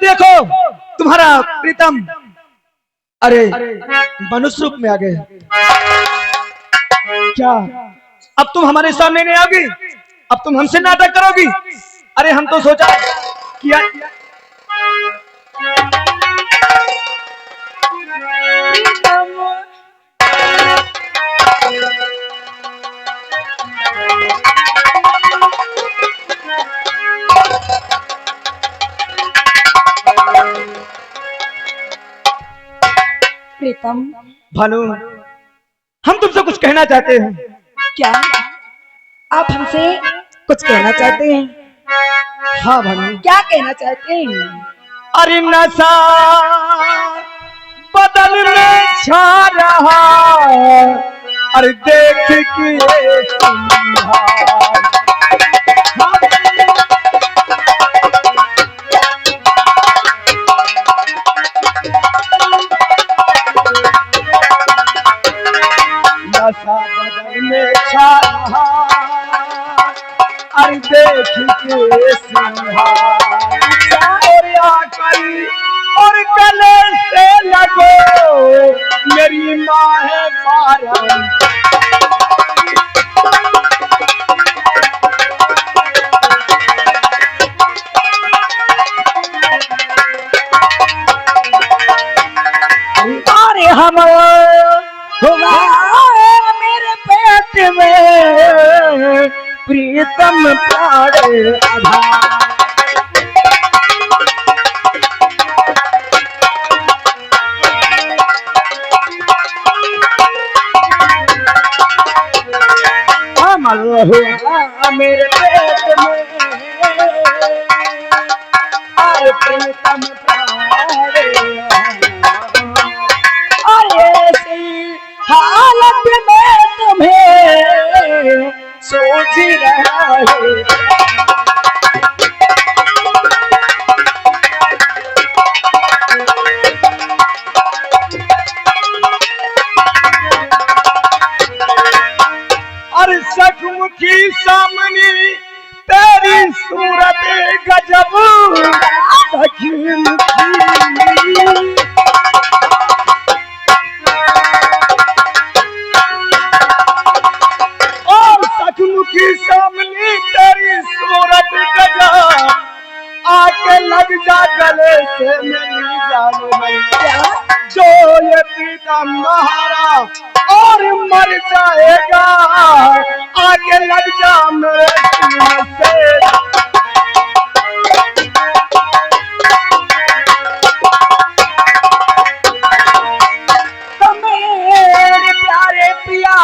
देखो तुम्हारा प्रीतम अरे मनुष्य रूप में आ गए। क्या अब तुम हमारे सामने नहीं आओगी? अब तुम हमसे नाटक करोगी? अरे हम तो सोचा किया प्रीतम। भानु, हम तुमसे कुछ कहना चाहते हैं। क्या आप हमसे कुछ कहना चाहते हैं? हाँ भानु। क्या कहना चाहते हैं? अरे नशा बदल में छा रहा, अरे देख के नशा बदल में छा रहा, अरे देख के और आकर और गले से लगो मेरी माँ है पारन। अरे हम मेरे पेट में प्रीतम प्राण आधार। मेरे पेट में अरे प्रीतम अरे ऐसी हालत में तुम्हें सोच रहा है। सखमुखी सामने तेरी सूरत गजब सखमुखी, और सखमुखी सामने तेरी सूरत गजब, आके लग जा गले से मेरी जान मैया, जो ये प्रीतम महारा और मर जाएगा, आके लग जा मेरे सीने से। तो मेरे प्यारे पिया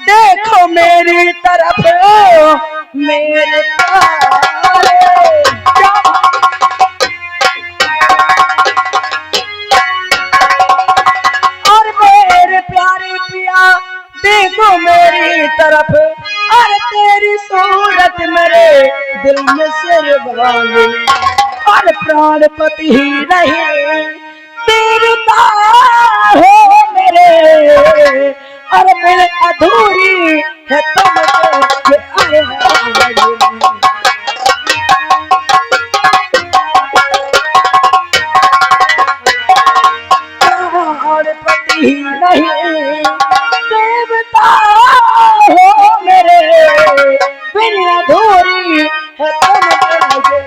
देखो मेरी तरफ, मेरे प्यारे और मेरे प्यारे पिया देखो मेरी तरफ, और तेरी सूरत मेरे दिल में सिर बांधी, और प्राणपति ही नहीं देवता हो मेरे, और मेरे अधूरी है तुमसे प्राणपति ही नहीं देवता हो मेरे, मेरी अधूरी है तुमसे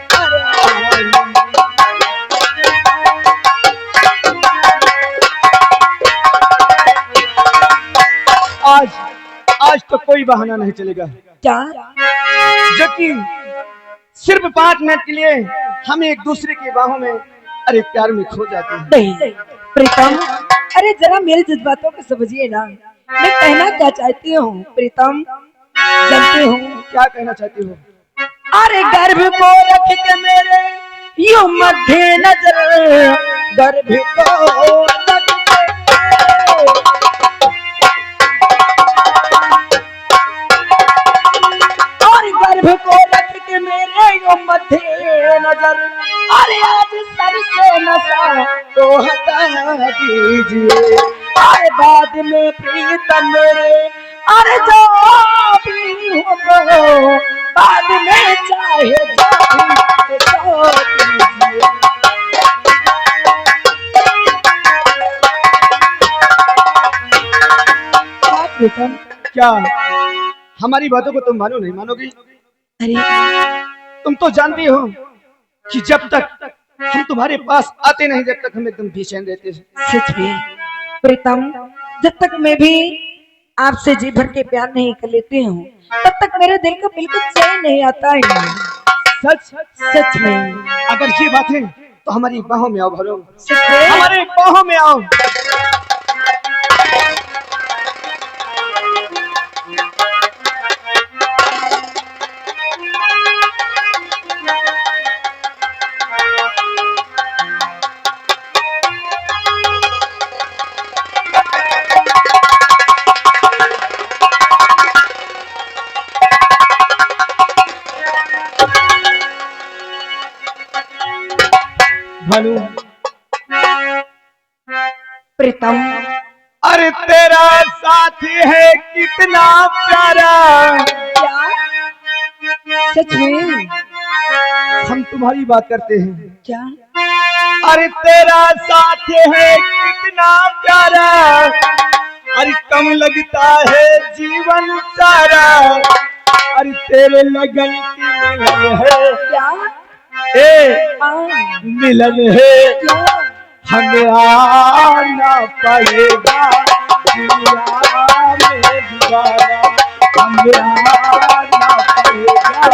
आज आज तो कोई बहाना नहीं चलेगा। क्या? जो कि सिर्फ 5 मिनट के लिए हम एक दूसरे की बाहों में अरे प्यार में खो जाते हैं। नहीं प्रीतम, अरे जरा मेरे जज्बातों को समझिए ना। मैं कहना क्या चाहती हूँ प्रीतम, जानते हो क्या कहना चाहती हो? अरे गर्भ को रख के मेरे यूं मध्य नजर, गर्भ को रख गर्भ को रख के मेरे यूं मध्य नजर, अरे आज सर से नशा तो हटा दीजिए, अरे बाद में प्रीतम मेरे, अरे जो भी हो बाद में चाहे जो भी तो कीजिए। प्रीतम, क्या हमारी बातों को तुम मानो नहीं मानोगी? अरे तुम तो जानती हो कि जब तक हम तुम्हारे पास आते नहीं, जब तक हम एकदम बेचैन रहते हैं। सच में प्रीतम, जब तक मैं भी आपसे जी भर के प्यार नहीं कर लेती हूँ, तब तक मेरे दिल को बिल्कुल चैन नहीं आता है। सच सच में, अगर ये बात है तो हमारी बाहों में आओ भरो, सच में। हमारे बाहों में आओ। भानु प्रीतम, अरे तेरा साथी है कितना प्यारा, क्या सच में? हम तुम्हारी बात करते हैं। क्या? अरे तेरा साथी है कितना प्यारा, अरे कम लगता है जीवन सारा, अरे तेरे लगन की मिलन है, क्या? मिलन है, क्या? हमें आना पड़ेगा दुनिया में दोबारा, हमें आना पड़ेगा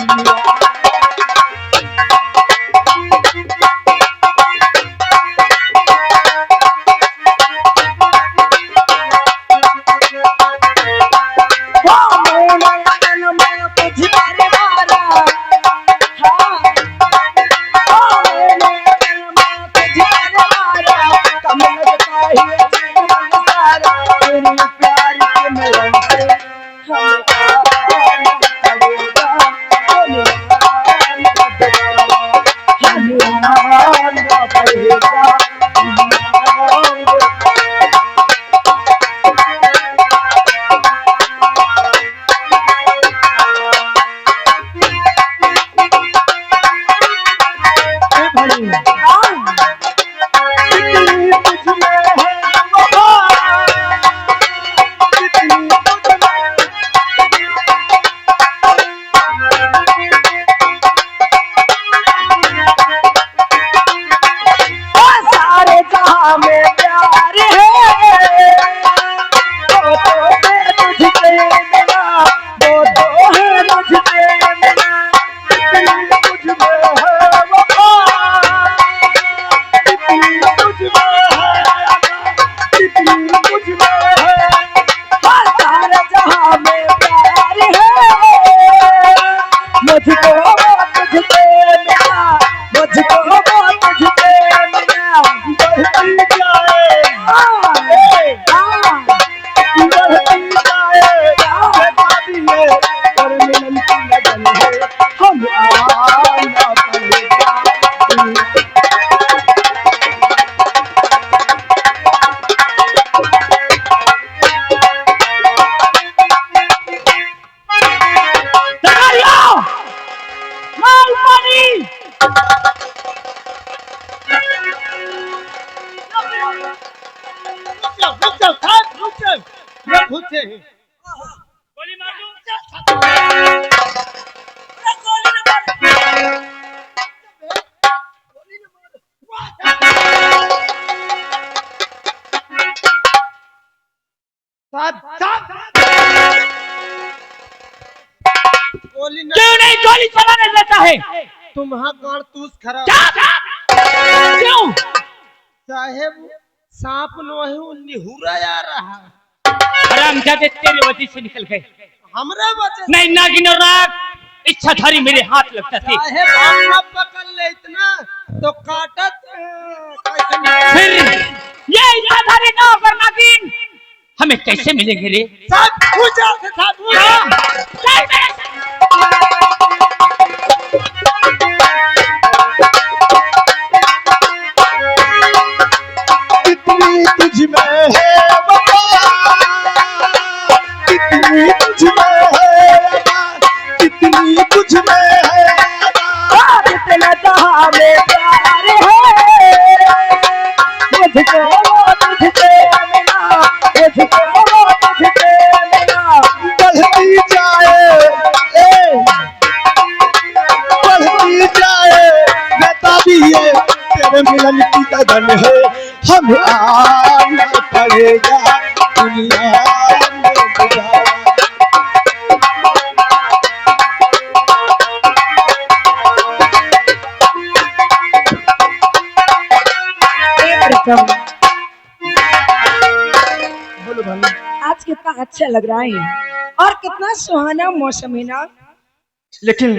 दुनिया। गोली मार दूं। क्यों नहीं गोली चलाने देता है? तुम्हारा कारतूस खराब क्यों? साहेब, सांप नो निहुरा आ रहा, हरामजादे तेरे वजह से निकल गए। हमरा वजह नहीं नागिन और नाग इच्छाधारी मेरे हाथ लगता थे। साहेब हम न पकड़ ले इतना तो काटत फिर ये इच्छाधारी नाग और नागिन हमें कैसे मिलेंगे रे? सब पूजा से सब चल मेरे कितनी तुझ में है वफा, कितनी तुझ में है वफा, कितनी तुझ में है वफा, इतना जहां में प्यार है मुझको तुझसे मिला, मुझको तुझसे लगन है हमें आना पड़ेगा दुनिया में गुजारा। प्रीतम, बोलो भानु। आज कितना अच्छा लग रहा है और कितना सुहाना मौसम है ना। लेकिन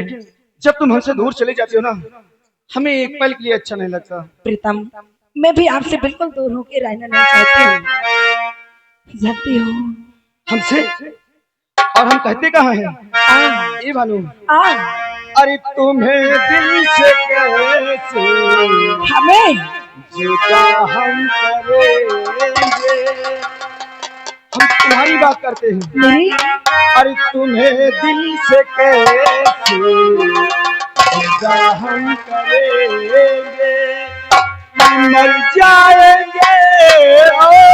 जब तुम हमसे दूर चले जाती हो ना, हमें एक पल के लिए अच्छा नहीं लगता। प्रीतम, मैं भी आपसे बिल्कुल दूर होकर रहना नहीं चाहती हूँ, जानती हो। हमसे? और हम कहते कहाँ हैं? ये भानु, अरे तुम्हें दिल से कैसे हमें जुदा हम करेंगे, हम तुम्हारी बात करते हैं। मेरी अरे तुम्हें दिल से कैसे जुदा हम करेंगे, मर जाएंगे और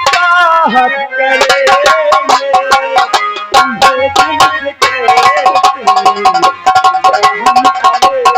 चाहत करेंगे, तुम्हें दिल से कैसे जुदा हम करेंगे।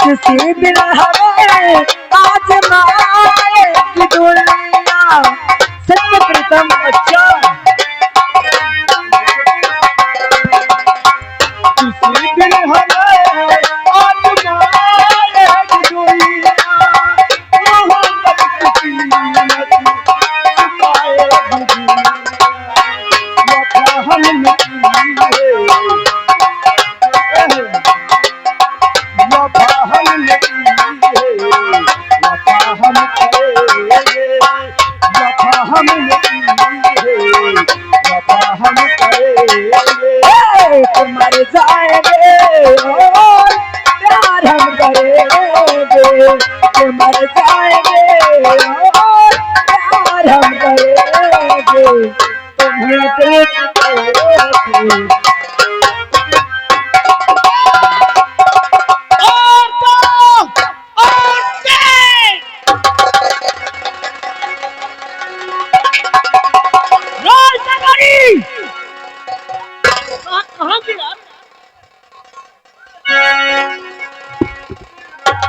किसी दिन हमें आजमाए कि दुनिया सच प्रीतम। अच्छा, किसी दिन हमें आजमाए कि दुनिया मोहब्बत की कीमत चुकाएगी दुनिया, वफा हमने की है, वफा हमने की है, वफा हम करेंगे, वफा हमने की है, वफा हम करेंगे। तुम मर जाएंगे और प्यार हम करेंगे, तुम मर जाएंगे और प्यार हम करेंगे, तुम्हें देख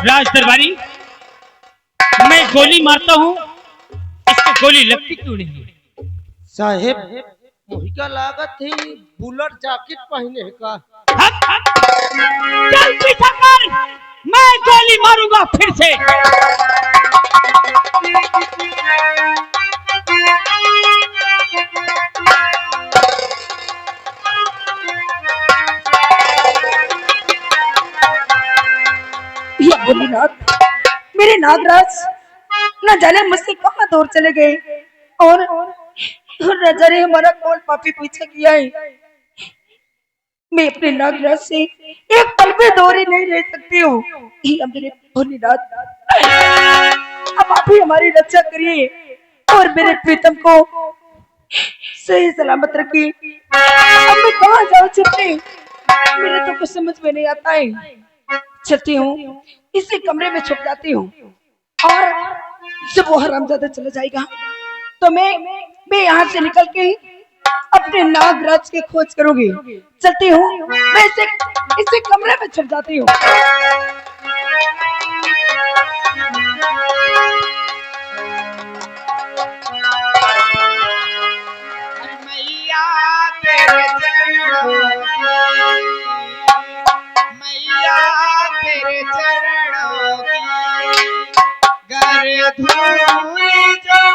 राज दरबारी, मैं गोली मारता हूँ, इसको गोली लगती क्यों नहीं? साहेब मुझका लागत थी बुलेट जैकेट पहने का। हट हट, चल पीछा कर, मैं गोली मारूंगा फिर से। भोलेनाथ, मेरे नागराज न जाने मुझसे कहाँ दूर चले गए और न जाने हमारा कौन पापी पीछे किया है। मैं अपने नागराज से एक पल भी दूरी नहीं रह सकती हूँ। हे मेरे भोलेनाथ, अब आप ही हमारी रक्षा करिए और मेरे प्रीतम को सही सलामत रखिए। अब मैं कहाँ जाऊँ छुट्टी, मेरे तो कुछ समझ में नहीं आता है। चलती हूँ, इसी कमरे में छुप जाती हूँ और जब वो हरामजादा चला जाएगा तो मैं यहाँ से निकल के अपने नागराज की खोज करूंगी। चलती हूँ, मैं इसी कमरे में छुप जाती हूँ। मैया तेरे चरणों की, मैया तेरे चरणों की, घर धूल जो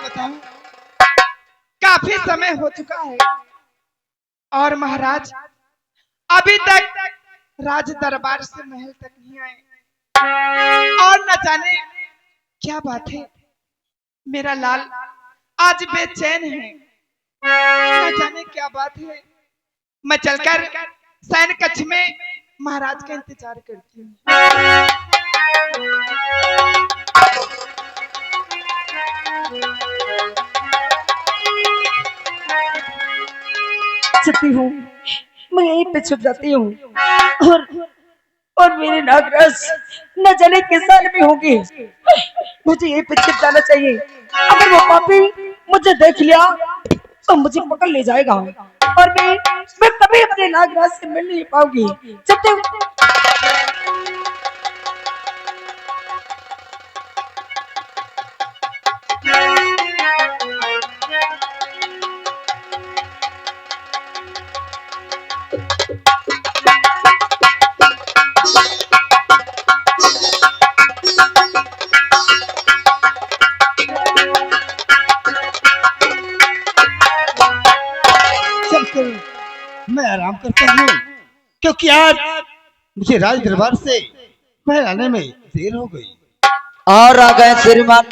बताऊं, काफी समय हो चुका है और महाराज अभी तक राज दरबार से महल तक नहीं आए और न जाने क्या बात है, मेरा लाल आज बेचैन है, न जाने क्या बात है। मैं चलकर सैन कक्ष में महाराज का इंतजार करती हूँ। चलती हूँ, मैं यहीं पे छुप जाती हूँ और और मेरे नागराज न जाने किस हाल में होंगे। मुझे यहीं पे छिप जाना चाहिए। अगर वो पापी मुझे देख लिया तो मुझे पकड़ ले जाएगा और मैं कभी अपने नागराज से मिल नहीं पाऊंगी। चलते मैं आराम करता हूँ, क्योंकि आज मुझे राज दरबार से महल आने में देर हो गई। और आ गए श्रीमान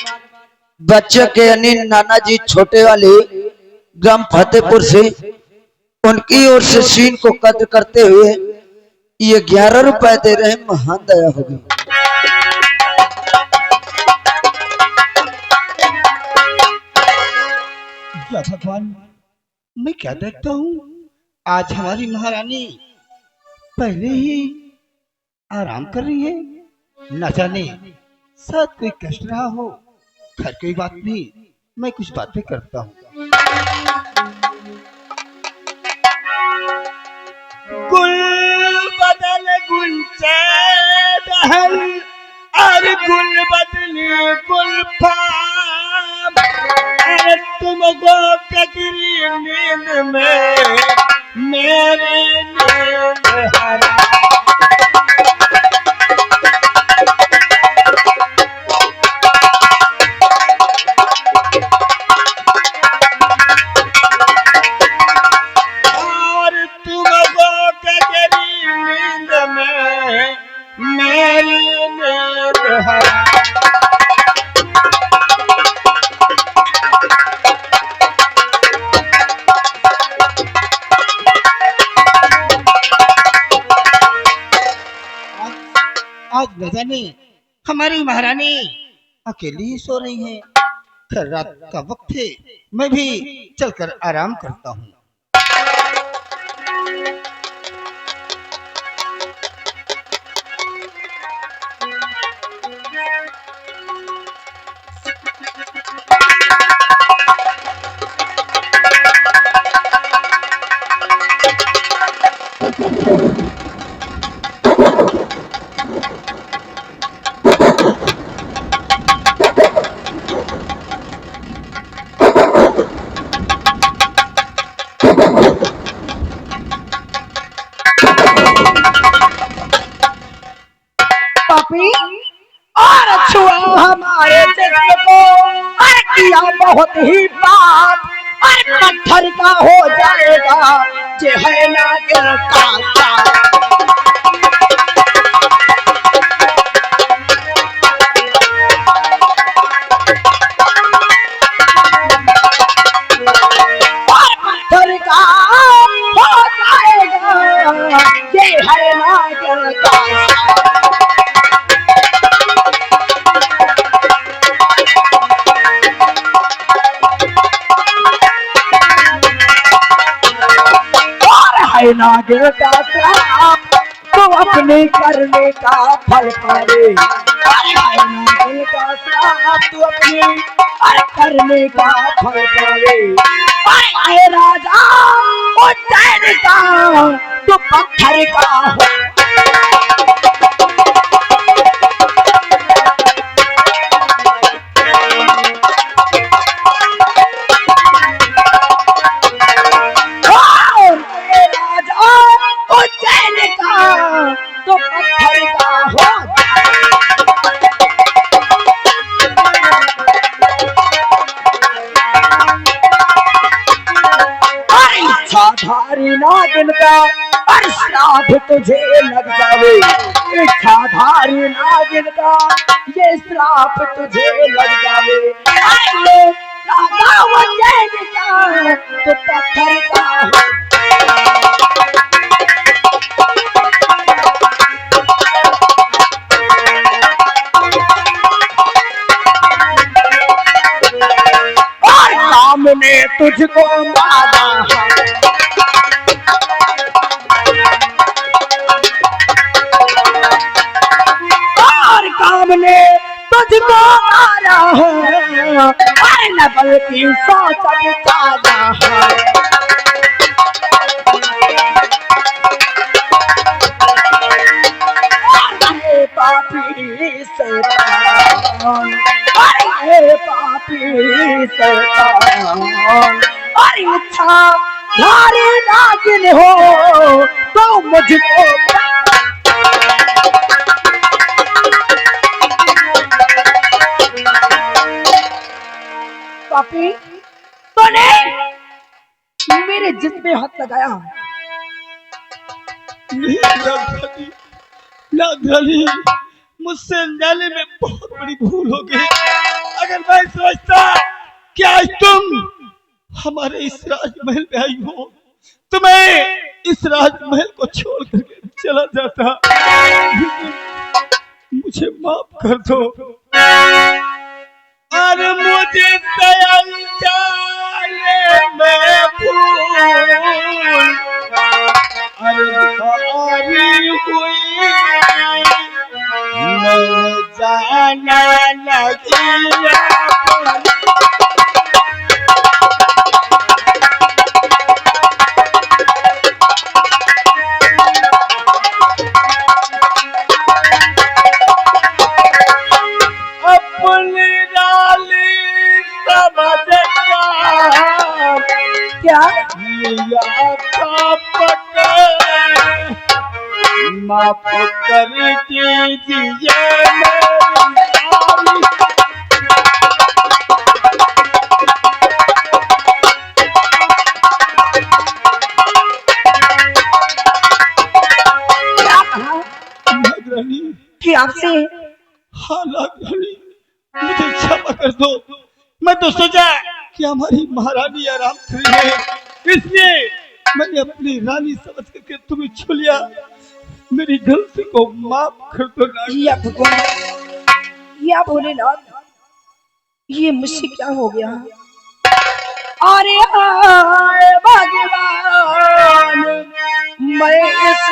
बच्चे के यानी नाना जी छोटे वाले ग्राम फतेहपुर से। उनकी ओर से सीन को कद्र करते हुए ये 11 रुपए दे रहे हैं। महान दया होगी। या भगवान, मैं क्या देखता हूँ, आज हमारी महारानी पहले ही आराम कर रही है। न जाने शायद कोई कष्ट रहा हो। खैर कोई बात नहीं, मैं कुछ बातें करता हूँ। गुल बदल गुल से दहल और गुल बदले गुल फाम। अरे तुमको ककरी नींद में मेरी नींद हरा। और तुमको ककरी नींद में मेरी नींद हरा। आज न जाने हमारी महारानी अकेली ही सो रही है। खैर रात का वक्त है, मैं भी चलकर आराम करता हूँ। पापी और छुआ हमारे जिस्म को और किया बहुत ही पाप और पत्थर का हो जाएगा जे है नागिन का साथ। और पत्थर का हो जाएगा जे है नागिन का साथ। नागिन का श्राप तो अपने करने का फल पावे। नागिन का श्राप तो अपने करने का फल पावे। आए राजा उज्जैन का तो पत्थर का हो। तो पत्थर का हो। इच्छाधारी नागिन का और श्राप तुझे लग जावे। इच्छाधारी नागिन का ये श्राप तुझे लग जावे। अरे राजा उज्जैन का तो पत्थर का और काम ने तुझको मारा। और काम ने तुझको मारा है और न बल्कि सोच विचारा है। अरे पापी शैतान, अरे पापी शैतान, अरे इच्छा धारी नागिन हो तो मुझको पापी तूने मेरे जिस्म में हाथ लगाया। लाली, मुझसे अनजाने में बहुत बड़ी भूल हो गई। अगर मैं सोचता कि आज तुम हमारे इस राजमहल में आई हो तो मैं इस राजमहल को छोड़ करके चला जाता। मुझे माफ कर दो और मुझे दयाल जाने में भूल अरे हुई मैं जाना लगी। क्या माफ कर दीजिए कि आपसे हाँ लाखरानी, मुझे क्षमा कर दो। मैं तो सोचा कि हमारी महारानी आराम कर रही है, इसलिए मैंने अपनी रानी समझ करके तुम्हें छू लिया। मेरी गलती को माफ कर दो। या भगवान, या भोलेनाथ, ये मुझसे क्या हो गया? अरे आए भगवान, मैं इस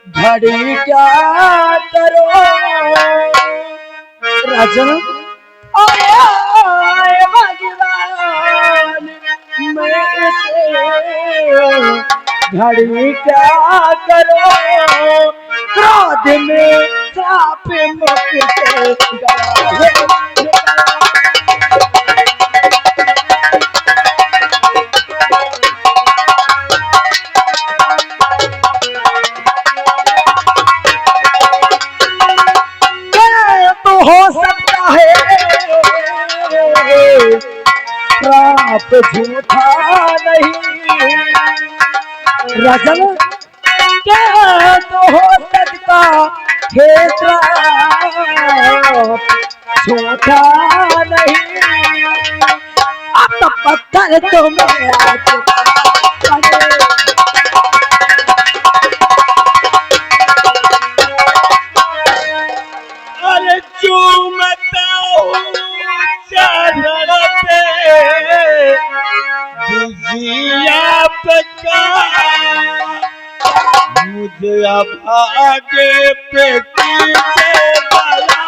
घड़ी क्या करो राजन। अरे आए भगवान, मैं इस घड़ी क्या करो, क्रोध में श्राप मुख से गया। तो हो सकता है श्राप झूठा नहीं राजन, क्या तो हो सकता है श्राप झूठा नहीं। अब तो पत्थर तुम्हें आ चुका है। अरे चूमता हूँ चढ़ते जिया पका, मुझे अब आगे पे पीछे वाला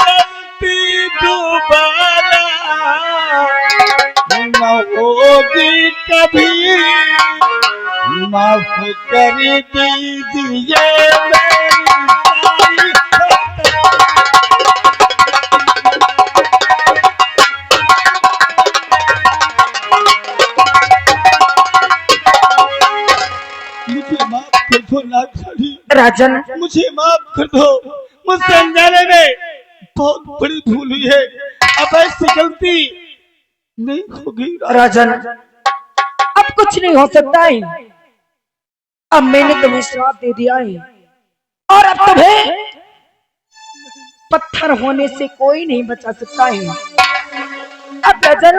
गलती दोबारा न होगी कभी, माफ कर दीजिए मेरी मुझे माफ कर राजन, मुझे माफ कर दो। मुझसे अनजाने में बहुत बड़ी भूल हुई है। अब ऐसी गलती नहीं होगी। राजन, अब कुछ नहीं हो सकता है। अब मैंने तुम्हें श्राप दे दिया है और अब तुम्हें पत्थर होने से कोई नहीं बचा सकता है। अब राजन,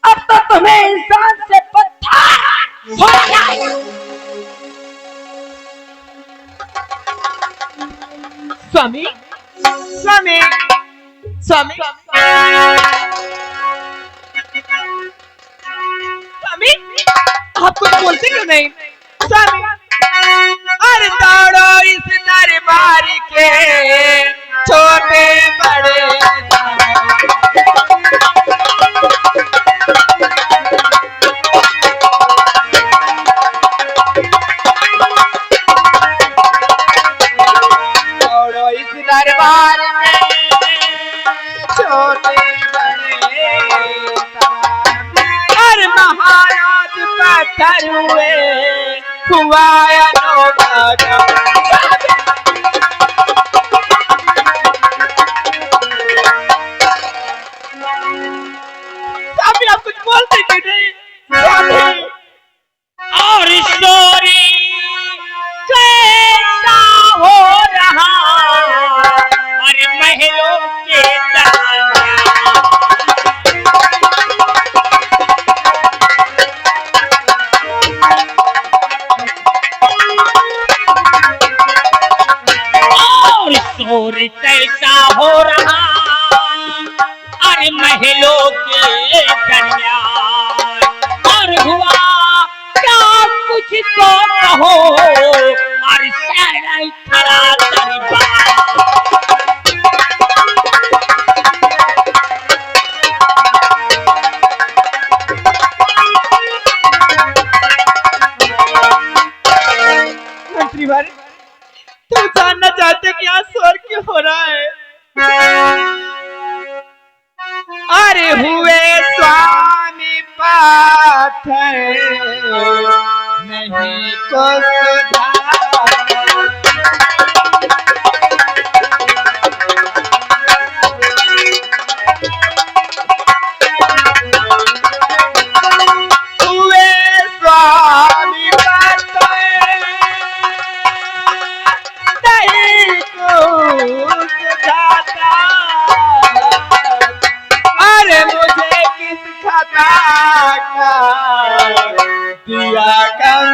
अब तो तुम्हें इंसान से पत्थर हो जाए। स्वामी स्वामी स्वामी स्वामी, आप कुछ बोलते क्यों नहीं? स्वामी, अरे दौड़ो इस दरबार के छोटे बड़े। दौड़ो इस दरबार के छोटे बड़े। हर महाराज पत्थर हुए हुआ स्वामी, आप कुछ बोलते क्यों नहीं? स्वामी, और स्टोरी कैसा हो रहा, अरे महलों के दरमियान। और स्टोरी कैसा हो रहा, अरे महलों के दरमियान। और हुआ क्या कुछ तो कहो, और शहर खड़ा दरबार। मंत्री भाई, तुम जानना चाहते हो कि यहाँ शोर क्यों हो रहा है? अरे हुए स्वामी पाथर नहीं को हुए स्वामी पाथर नहीं को सुधाता। अरे मुझे किस खता का दिया गम